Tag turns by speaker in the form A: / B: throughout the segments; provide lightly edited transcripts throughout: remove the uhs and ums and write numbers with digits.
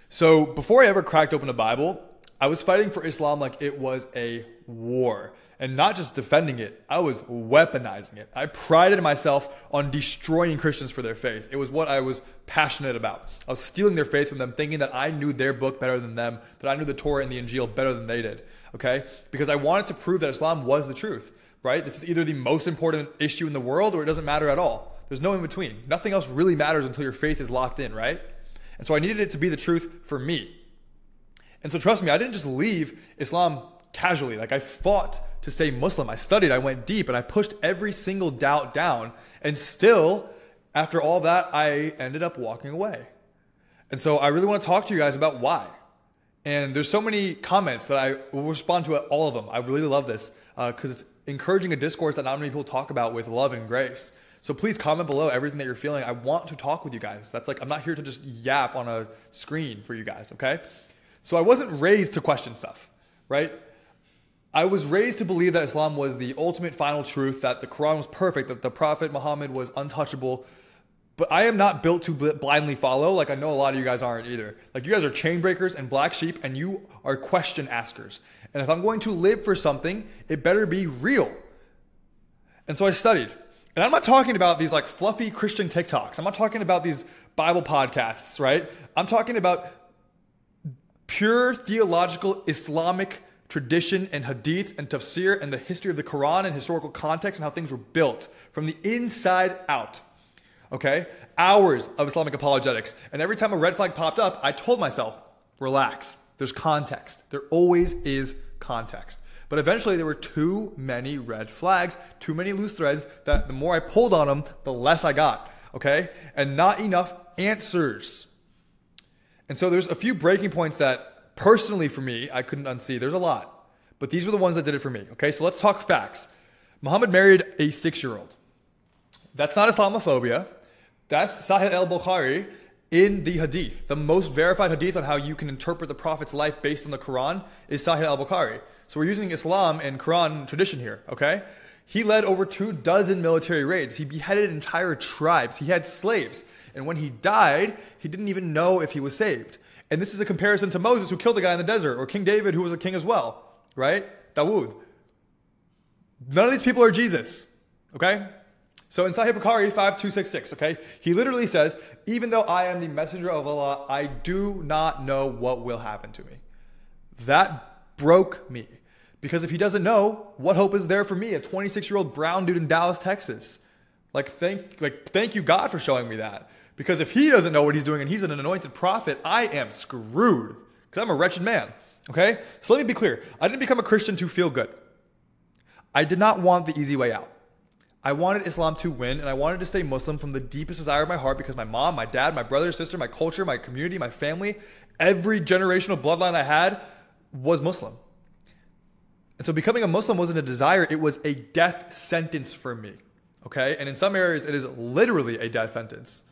A: So before I ever cracked open a Bible, I was fighting for Islam like it was a war. And not just defending it, I was weaponizing it. I prided myself on destroying Christians for their faith. It was what I was passionate about. I was stealing their faith from them, thinking that I knew their book better than them, that I knew the Torah and the Injil better than they did, okay? Because I wanted to prove that Islam was the truth, right? This is either the most important issue in the world or it doesn't matter at all. There's no in between. Nothing else really matters until your faith is locked in, right? And so I needed it to be the truth for me. And so trust me, I didn't just leave Islam casually. Like, I fought to stay Muslim. I studied, I went deep, and I pushed every single doubt down. And still, after all that, I ended up walking away. And so I really want to talk to you guys about why. And there's so many comments that I will respond to all of them. I really love this because it's encouraging a discourse that not many people talk about with love and grace. So please comment below everything that you're feeling. I want to talk with you guys. That's like, I'm not here to just yap on a screen for you guys, okay? So I wasn't raised to question stuff, right? I was raised to believe that Islam was the ultimate final truth, that the Quran was perfect, that the Prophet Muhammad was untouchable. But I am not built to blindly follow. Like, I know a lot of you guys aren't either. Like, you guys are chain breakers and black sheep, and you are question askers. And if I'm going to live for something, it better be real. And so I studied. And I'm not talking about these like fluffy Christian TikToks. I'm not talking about these Bible podcasts, right? I'm talking about pure theological Islamic tradition and hadith and tafsir and the history of the Quran and historical context and how things were built from the inside out. Okay? Hours of Islamic apologetics. And every time a red flag popped up, I told myself, relax. There's context. There always is context. But eventually there were too many red flags, too many loose threads that the more I pulled on them, the less I got. Okay? And not enough answers. And so there's a few breaking points that personally for me, I couldn't unsee. There's a lot. But these were the ones that did it for me. Okay? So let's talk facts. Muhammad married a 6-year-old. That's not Islamophobia. That's Sahih al-Bukhari in the hadith. The most verified hadith on how you can interpret the Prophet's life based on the Quran is Sahih al-Bukhari. So we're using Islam and Quran tradition here, okay? He led over 24 military raids. He beheaded entire tribes. He had slaves. And when he died, he didn't even know if he was saved. And this is a comparison to Moses, who killed a guy in the desert, or King David, who was a king as well, right? Dawood. None of these people are Jesus, okay? So in Sahih Bukhari 5266, okay, he literally says, even though I am the messenger of Allah, I do not know what will happen to me. That broke me. Because if he doesn't know, what hope is there for me, a 26-year-old brown dude in Dallas, Texas? Thank you, God, for showing me that. Because if he doesn't know what he's doing and he's an anointed prophet, I am screwed. Because I'm a wretched man, okay? So let me be clear. I didn't become a Christian to feel good. I did not want the easy way out. I wanted Islam to win, and I wanted to stay Muslim from the deepest desire of my heart because my mom, my dad, my brother, sister, my culture, my community, my family, every generational bloodline I had was Muslim. And so becoming a Muslim wasn't a desire, it was a death sentence for me, okay? And in some areas, it is literally a death sentence,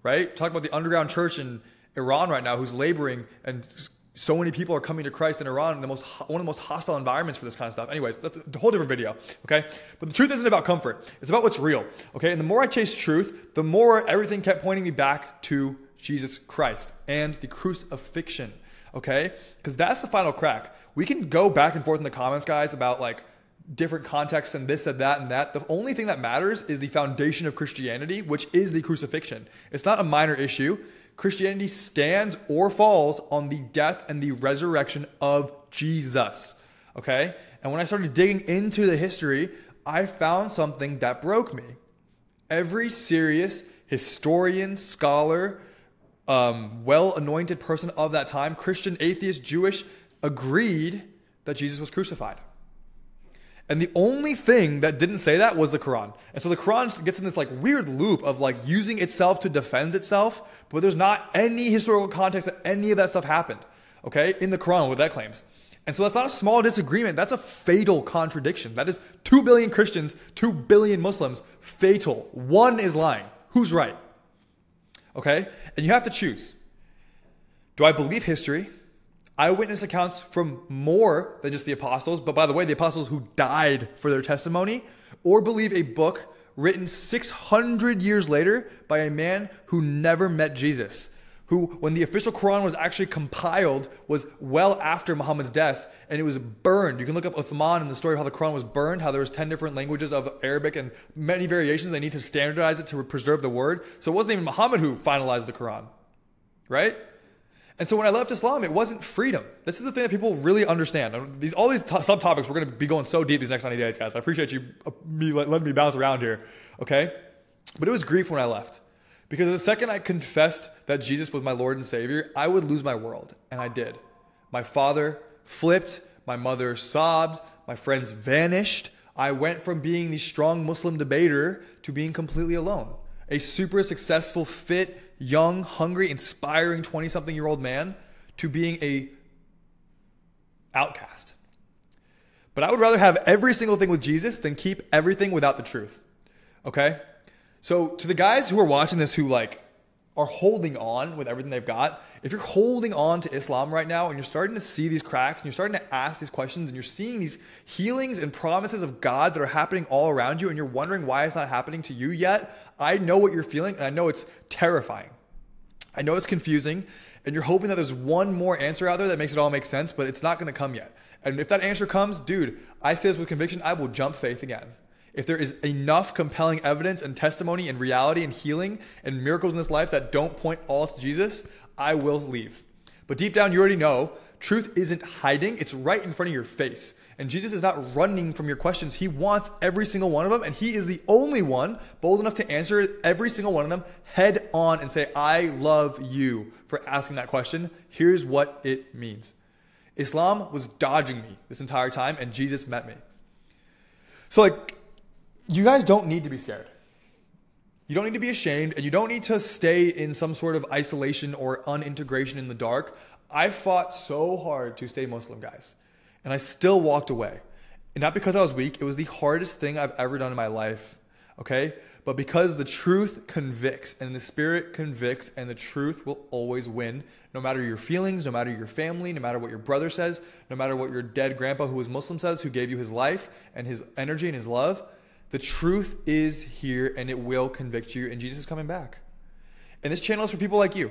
A: right? Talk about the underground church in Iran right now who's laboring, and so many people are coming to Christ in Iran, one of the most hostile environments for this kind of stuff. Anyways, that's a whole different video, okay? But the truth isn't about comfort. It's about what's real, okay? And the more I chased truth, the more everything kept pointing me back to Jesus Christ and the crucifixion, okay? Because that's the final crack. We can go back and forth in the comments, guys, about like different contexts and this and that and that. The only thing that matters is the foundation of Christianity, which is the crucifixion. It's not a minor issue. Christianity stands or falls on the death and the resurrection of Jesus, okay? And when I started digging into the history, I found something that broke me. Every serious historian, scholar, well-anointed person of that time, Christian, atheist, Jewish, agreed that Jesus was crucified. And the only thing that didn't say that was the Quran. And so the Quran gets in this like weird loop of like using itself to defend itself, but there's not any historical context that any of that stuff happened, okay, in the Quran, what that claims. And so that's not a small disagreement. That's a fatal contradiction. That is 2 billion Christians, 2 billion Muslims, fatal. One is lying. Who's right? Okay? And you have to choose. Do I believe history? Eyewitness accounts from more than just the apostles, but by the way, the apostles who died for their testimony, or believe a book written 600 years later by a man who never met Jesus, who, when the official Quran was actually compiled, was well after Muhammad's death, and it was burned. You can look up Uthman and the story of how the Quran was burned, how there was 10 different languages of Arabic and many variations. They need to standardize it to preserve the word. So it wasn't even Muhammad who finalized the Quran, right? And so when I left Islam, it wasn't freedom. This is the thing that people really understand. All these subtopics, we're going to be going so deep these next 90 days, guys. I appreciate me letting me bounce around here, okay? But it was grief when I left. Because the second I confessed that Jesus was my Lord and Savior, I would lose my world. And I did. My father flipped. My mother sobbed. My friends vanished. I went from being the strong Muslim debater to being completely alone. A super successful, fit, young, hungry, inspiring 20-something-year-old man to being a outcast. But I would rather have every single thing with Jesus than keep everything without the truth. Okay? So to the guys who are watching this who are holding on with everything they've got, if you're holding on to Islam right now and you're starting to see these cracks and you're starting to ask these questions and you're seeing these healings and promises of God that are happening all around you and you're wondering why it's not happening to you yet, I know what you're feeling and I know it's terrifying. I know it's confusing and you're hoping that there's one more answer out there that makes it all make sense, but it's not going to come yet. And if that answer comes, dude, I say this with conviction, I will jump faith again. If there is enough compelling evidence and testimony and reality and healing and miracles in this life that don't point all to Jesus, I will leave. But deep down, you already know truth isn't hiding. It's right in front of your face. And Jesus is not running from your questions. He wants every single one of them. And he is the only one bold enough to answer every single one of them head on and say, I love you for asking that question. Here's what it means. Islam was dodging me this entire time and Jesus met me. So you guys don't need to be scared. You don't need to be ashamed and you don't need to stay in some sort of isolation or unintegration in the dark. I fought so hard to stay Muslim, guys, and I still walked away. And not because I was weak. It was the hardest thing I've ever done in my life, okay? But because the truth convicts and the Spirit convicts and the truth will always win, no matter your feelings, no matter your family, no matter what your brother says, no matter what your dead grandpa who was Muslim says, who gave you his life and his energy and his love. The truth is here and it will convict you and Jesus is coming back. And this channel is for people like you,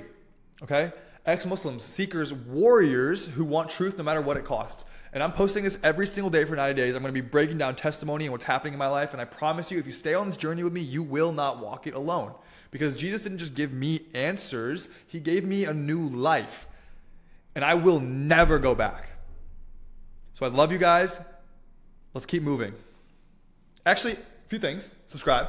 A: okay? Ex-Muslims, seekers, warriors who want truth no matter what it costs. And I'm posting this every single day for 90 days. I'm going to be breaking down testimony and what's happening in my life. And I promise you, if you stay on this journey with me, you will not walk it alone. Because Jesus didn't just give me answers. He gave me a new life. And I will never go back. So I love you guys. Let's keep moving. Actually, a few things. Subscribe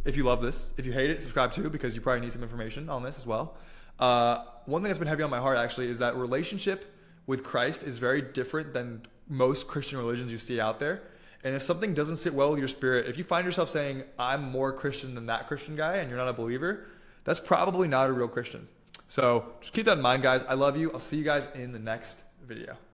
A: if you love this. If you hate it, subscribe too, because you probably need some information on this as well. One thing that's been heavy on my heart actually is that relationship with Christ is very different than most Christian religions you see out there. And if something doesn't sit well with your spirit, if you find yourself saying, I'm more Christian than that Christian guy, and you're not a believer, that's probably not a real Christian. So just keep that in mind, guys. I love you. I'll see you guys in the next video.